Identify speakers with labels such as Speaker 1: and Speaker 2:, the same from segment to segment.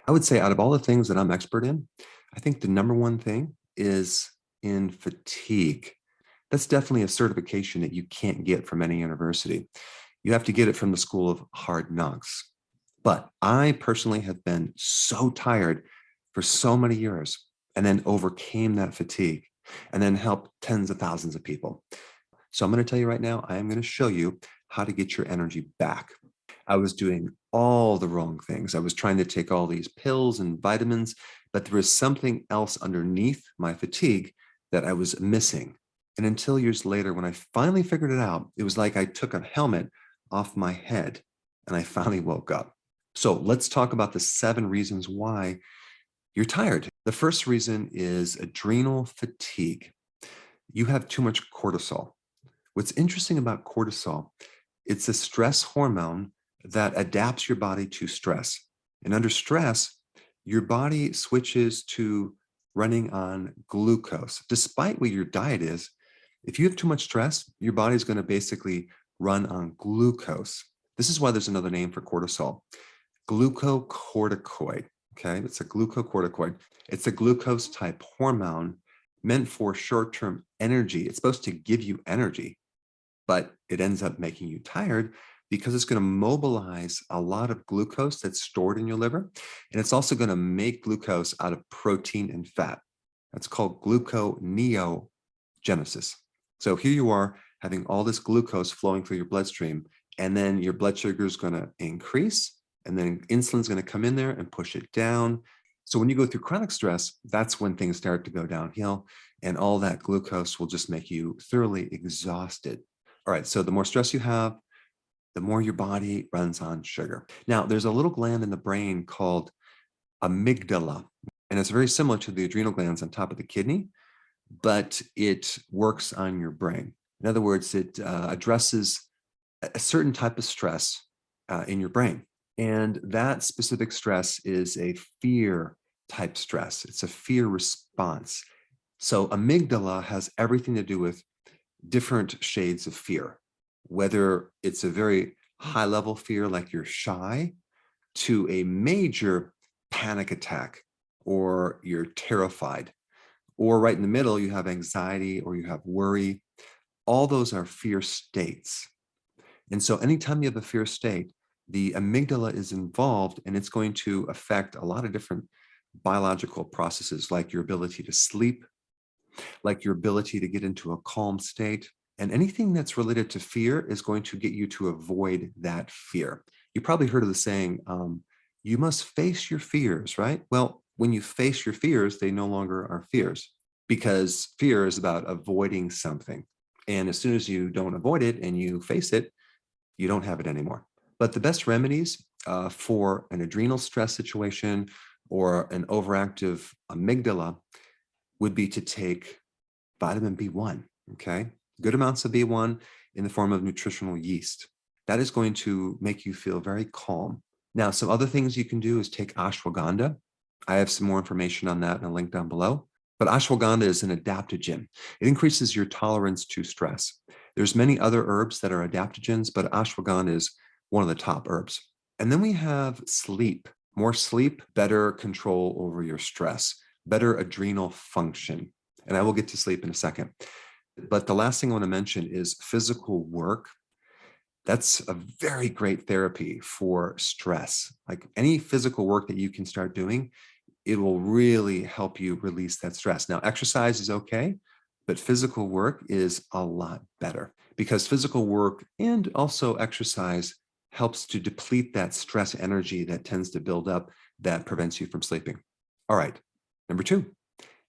Speaker 1: I would say out of all the things that I'm expert in, I think the number one thing is in fatigue. That's definitely a certification that you can't get from any university. You have to get it from the School of Hard Knocks. But I personally have been so tired for so many years and then overcame that fatigue and then helped tens of thousands of people. So I'm going to tell you right now, I am going to show you how to get your energy back. I was doing all the wrong things. I was trying to take all these pills and vitamins, but there was something else underneath my fatigue that I was missing. And until years later, when I finally figured it out, it was like I took a helmet off my head and I finally woke up. So let's talk about the 7 reasons why you're tired. The first reason is adrenal fatigue. You have too much cortisol. What's interesting about cortisol, it's a stress hormone that adapts your body to stress. And under stress, your body switches to running on glucose. Despite what your diet is, if you have too much stress, your body's going to basically run on glucose. This is why there's another name for cortisol, glucocorticoid. Okay, it's a glucocorticoid. It's a glucose type hormone meant for short-term energy. It's supposed to give you energy, but it ends up making you tired because it's going to mobilize a lot of glucose that's stored in your liver. And it's also going to make glucose out of protein and fat. That's called gluconeogenesis. So here you are having all this glucose flowing through your bloodstream, and then your blood sugar is going to increase, and then insulin's going to come in there and push it down. So when you go through chronic stress, that's when things start to go downhill, and all that glucose will just make you thoroughly exhausted. All right, so the more stress you have, the more your body runs on sugar. Now, there's a little gland in the brain called amygdala, and it's very similar to the adrenal glands on top of the kidney, but it works on your brain. In other words, it addresses a certain type of stress in your brain. And that specific stress is a fear type stress. It's a fear response. So amygdala has everything to do with different shades of fear, whether it's a very high level fear like you're shy to a major panic attack or you're terrified, or right in the middle, you have anxiety or you have worry. All those are fear states. And so anytime you have a fear state, the amygdala is involved, and it's going to affect a lot of different biological processes like your ability to sleep, like your ability to get into a calm state. And anything that's related to fear is going to get you to avoid that fear. You probably heard of the saying, you must face your fears, right? Well, when you face your fears, they no longer are fears, because fear is about avoiding something. And as soon as you don't avoid it and you face it, you don't have it anymore. But the best remedies for an adrenal stress situation or an overactive amygdala would be to take vitamin B1, okay? Good amounts of B1 in the form of nutritional yeast. That is going to make you feel very calm. Now, some other things you can do is take ashwagandha. I have some more information on that in a link down below. But ashwagandha is an adaptogen. It increases your tolerance to stress. There's many other herbs that are adaptogens, but ashwagandha is one of the top herbs. And then we have sleep. More sleep, better control over your stress, better adrenal function. And I will get to sleep in a second. But the last thing I want to mention is physical work. That's a very great therapy for stress. Like any physical work that you can start doing, it will really help you release that stress. Now, exercise is okay, but physical work is a lot better, because physical work and also exercise helps to deplete that stress energy that tends to build up that prevents you from sleeping. All right, number 2,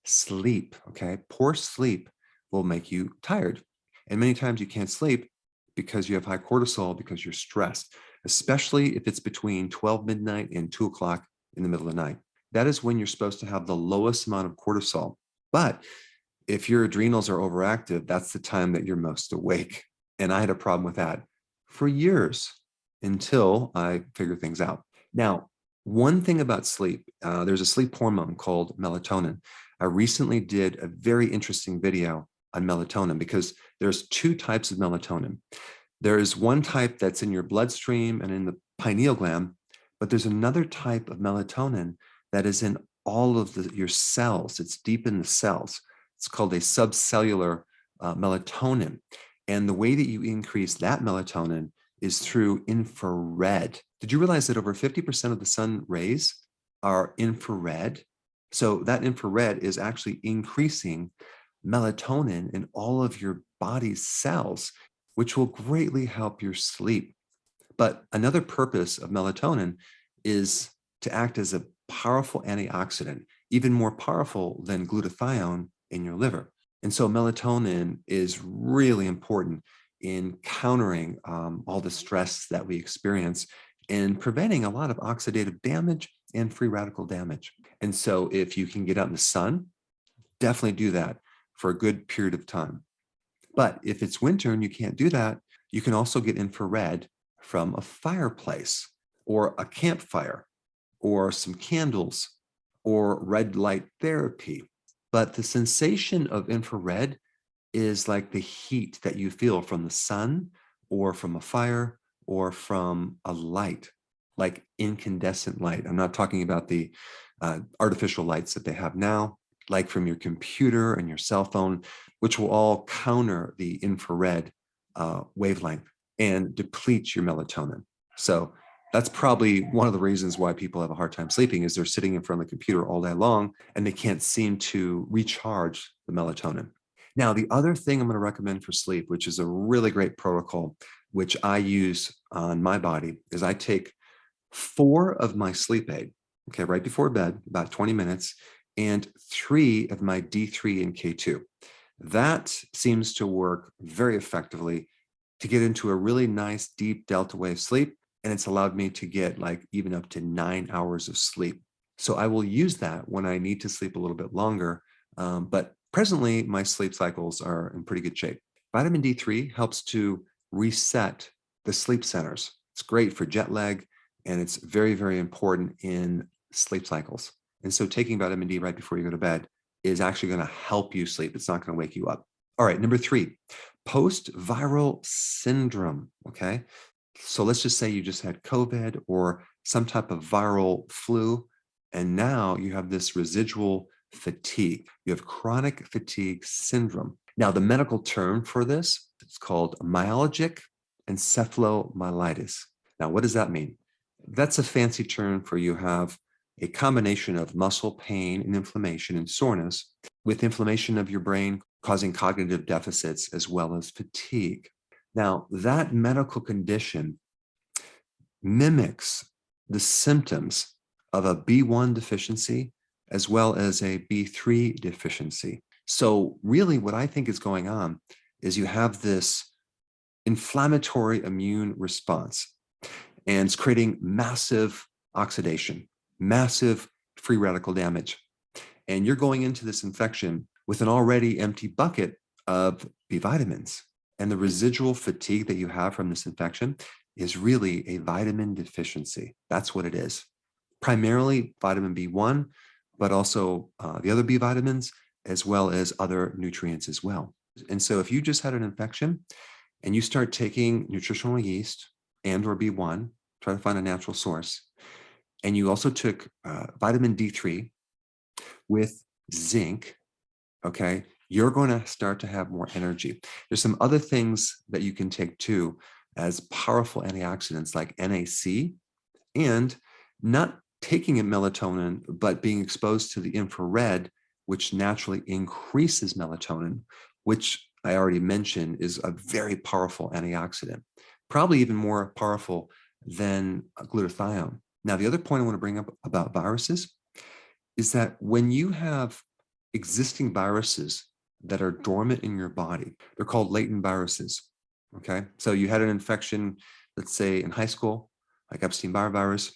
Speaker 1: sleep, okay? Poor sleep will make you tired. And many times you can't sleep because you have high cortisol, because you're stressed, especially if it's between 12 midnight and 2 o'clock in the middle of the night. That is when you're supposed to have the lowest amount of cortisol. But if your adrenals are overactive, that's the time that you're most awake. And I had a problem with that for years until I figured things out. Now, one thing about sleep, there's a sleep hormone called melatonin. I recently did a very interesting video on melatonin because there's 2 types of melatonin. There is one type that's in your bloodstream and in the pineal gland But there's another type of melatonin that is in all of your cells. It's deep in the cells. It's called a subcellular melatonin. And the way that you increase that melatonin is through infrared. Did you realize that over 50% of the sun rays are infrared? So that infrared is actually increasing melatonin in all of your body's cells, which will greatly help your sleep. But another purpose of melatonin is to act as a powerful antioxidant, even more powerful than glutathione in your liver. And so melatonin is really important in countering all the stress that we experience and preventing a lot of oxidative damage and free radical damage. And so if you can get out in the sun, definitely do that for a good period of time. But if it's winter and you can't do that, you can also get infrared from a fireplace or a campfire or some candles or red light therapy. But the sensation of infrared is like the heat that you feel from the sun or from a fire or from a light, like incandescent light. I'm not talking about the artificial lights that they have now, like from your computer and your cell phone, which will all counter the infrared wavelength and deplete your melatonin. So that's probably one of the reasons why people have a hard time sleeping is they're sitting in front of the computer all day long and they can't seem to recharge the melatonin. Now, the other thing I'm going to recommend for sleep, which is a really great protocol, which I use on my body, is I take 4 of my sleep aid, okay, right before bed, about 20 minutes, and 3 of my D3 and K2. That seems to work very effectively to get into a really nice deep delta wave sleep. And it's allowed me to get like even up to 9 hours of sleep. So I will use that when I need to sleep a little bit longer. But presently, my sleep cycles are in pretty good shape. Vitamin D3 helps to reset the sleep centers. It's great for jet lag, and it's very, very important in sleep cycles. And so taking vitamin D right before you go to bed is actually going to help you sleep. It's not going to wake you up. All right, number 3, post-viral syndrome, okay? So let's just say you just had COVID or some type of viral flu, and now you have this residual fatigue. You have chronic fatigue syndrome. Now, the medical term for this is called myalgic encephalomyelitis. Now, what does that mean? That's a fancy term for you have a combination of muscle pain and inflammation and soreness with inflammation of your brain causing cognitive deficits as well as fatigue. Now, that medical condition mimics the symptoms of a B1 deficiency as well as a B3 deficiency. So really what I think is going on is you have this inflammatory immune response, and it's creating massive oxidation, massive free radical damage. And you're going into this infection with an already empty bucket of B vitamins. And the residual fatigue that you have from this infection is really a vitamin deficiency. That's what it is. Primarily vitamin B1, but also the other B vitamins, as well as other nutrients as well. And so if you just had an infection and you start taking nutritional yeast and or B1, try to find a natural source, and you also took vitamin D3 with zinc, okay, you're going to start to have more energy. There's some other things that you can take too as powerful antioxidants like NAC, and not taking a melatonin, but being exposed to the infrared, which naturally increases melatonin, which I already mentioned is a very powerful antioxidant, probably even more powerful than glutathione. Now, the other point I want to bring up about viruses is that when you have existing viruses that are dormant in your body, they're called latent viruses, okay? So you had an infection, let's say in high school, like Epstein-Barr virus,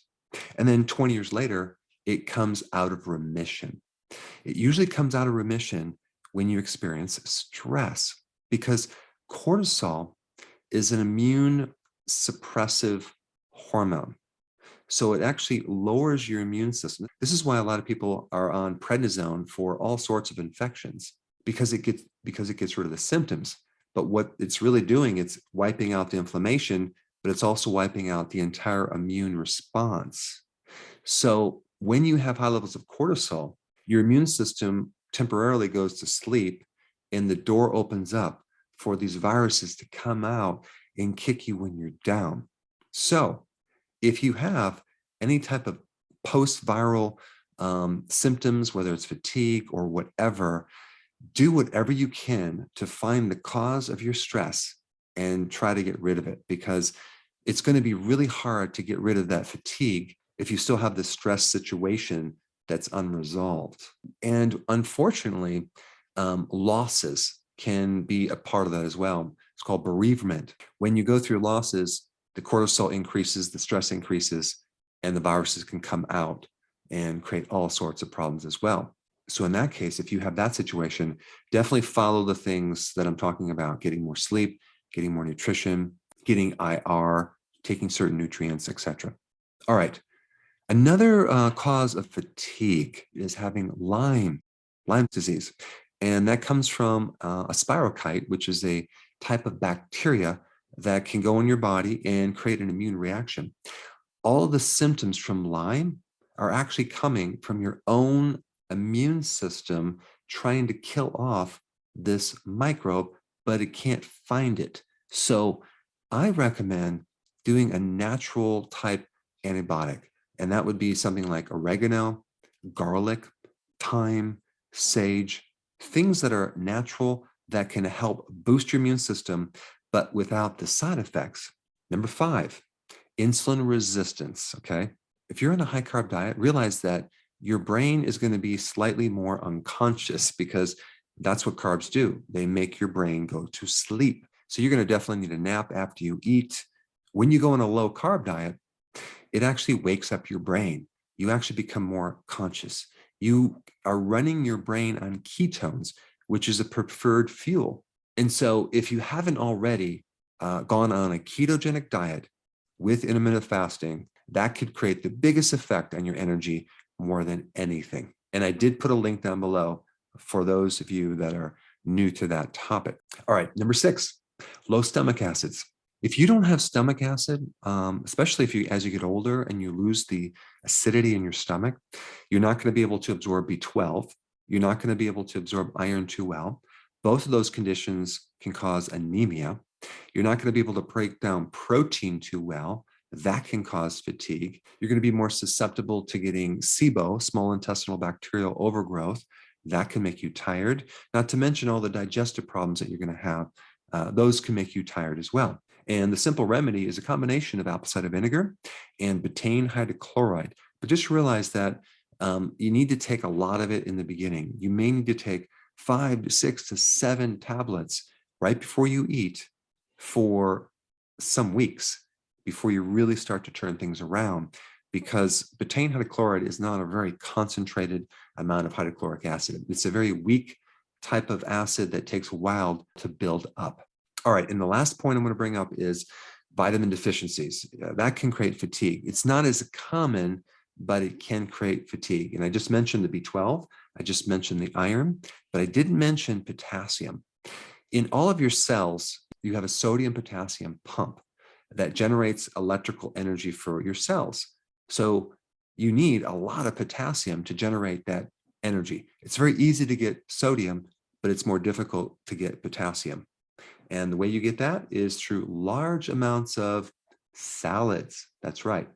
Speaker 1: and then 20 years later, it comes out of remission. It usually comes out of remission when you experience stress, because cortisol is an immune suppressive hormone. So it actually lowers your immune system. This is why a lot of people are on prednisone for all sorts of infections, because it gets rid of the symptoms. But what it's really doing, it's wiping out the inflammation but it's also wiping out the entire immune response. So when you have high levels of cortisol, your immune system temporarily goes to sleep and the door opens up for these viruses to come out and kick you when you're down. So if you have any type of post-viral symptoms, whether it's fatigue or whatever, do whatever you can to find the cause of your stress and try to get rid of it, because it's going to be really hard to get rid of that fatigue if you still have the stress situation that's unresolved. And unfortunately, losses can be a part of that as well. It's called bereavement. When you go through losses, the cortisol increases, the stress increases, and the viruses can come out and create all sorts of problems as well. So in that case, if you have that situation, definitely follow the things that I'm talking about: getting more sleep, getting more nutrition, getting IR, taking certain nutrients, etc. All right. Another cause of fatigue is having Lyme disease. And that comes from a spirochete, which is a type of bacteria that can go in your body and create an immune reaction. All of the symptoms from Lyme are actually coming from your own immune system trying to kill off this microbe, but it can't find it. So I recommend doing a natural type antibiotic, and that would be something like oregano, garlic, thyme, sage, things that are natural that can help boost your immune system, but without the side effects. Number 5, insulin resistance, okay? If you're on a high carb diet, realize that your brain is going to be slightly more unconscious, because that's what carbs do. They make your brain go to sleep. So you're going to definitely need a nap after you eat. When you go on a low carb diet, it actually wakes up your brain. You actually become more conscious. You are running your brain on ketones, which is a preferred fuel. And so if you haven't already gone on a ketogenic diet with intermittent fasting, that could create the biggest effect on your energy more than anything. And I did put a link down below for those of you that are new to that topic. All right, number 6, low stomach acids. If you don't have stomach acid, especially if you, as you get older and you lose the acidity in your stomach, you're not going to be able to absorb B12. You're not going to be able to absorb iron too well. Both of those conditions can cause anemia. You're not going to be able to break down protein too well. That can cause fatigue. You're going to be more susceptible to getting SIBO, small intestinal bacterial overgrowth. That can make you tired, not to mention all the digestive problems that you're going to have. Those can make you tired as well. And the simple remedy is a combination of apple cider vinegar and betaine hydrochloride. But just realize that you need to take a lot of it in the beginning. You may need to take 5 to 6 to 7 tablets right before you eat for some weeks before you really start to turn things around, because betaine hydrochloride is not a very concentrated amount of hydrochloric acid. It's a very weak type of acid that takes a while to build up. All right, and the last point I'm going to bring up is vitamin deficiencies. That can create fatigue. It's not as common, but it can create fatigue. And I just mentioned the B12, I just mentioned the iron, but I didn't mention potassium. In all of your cells, you have a sodium-potassium pump that generates electrical energy for your cells. So you need a lot of potassium to generate that energy. It's very easy to get sodium, but it's more difficult to get potassium. And the way you get that is through large amounts of salads. That's right.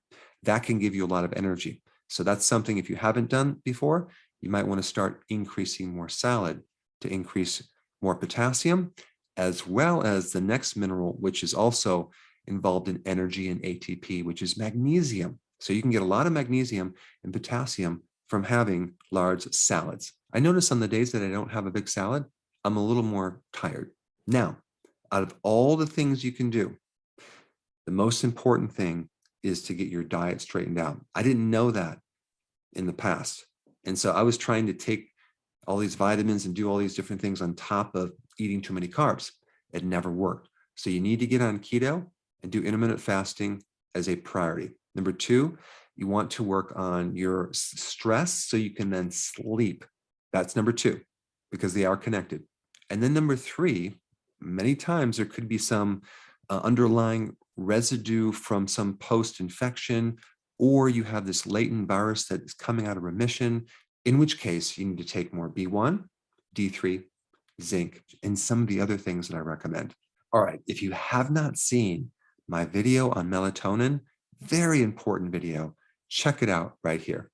Speaker 1: That can give you a lot of energy. So that's something, if you haven't done before, you might want to start increasing more salad to increase more potassium, as well as the next mineral, which is also involved in energy and ATP, which is magnesium. So you can get a lot of magnesium and potassium from having large salads. I notice on the days that I don't have a big salad, I'm a little more tired. Now, out of all the things you can do, the most important thing is to get your diet straightened out. I didn't know that in the past. And so I was trying to take all these vitamins and do all these different things on top of eating too many carbs. It never worked. So you need to get on keto and do intermittent fasting as a priority. Number 2, you want to work on your stress so you can then sleep. That's number 2, because they are connected. And then number 3, many times there could be some underlying residue from some post-infection, or you have this latent virus that is coming out of remission, in which case you need to take more B1, D3, zinc, and some of the other things that I recommend. All right, if you have not seen my video on melatonin, very important video, check it out right here.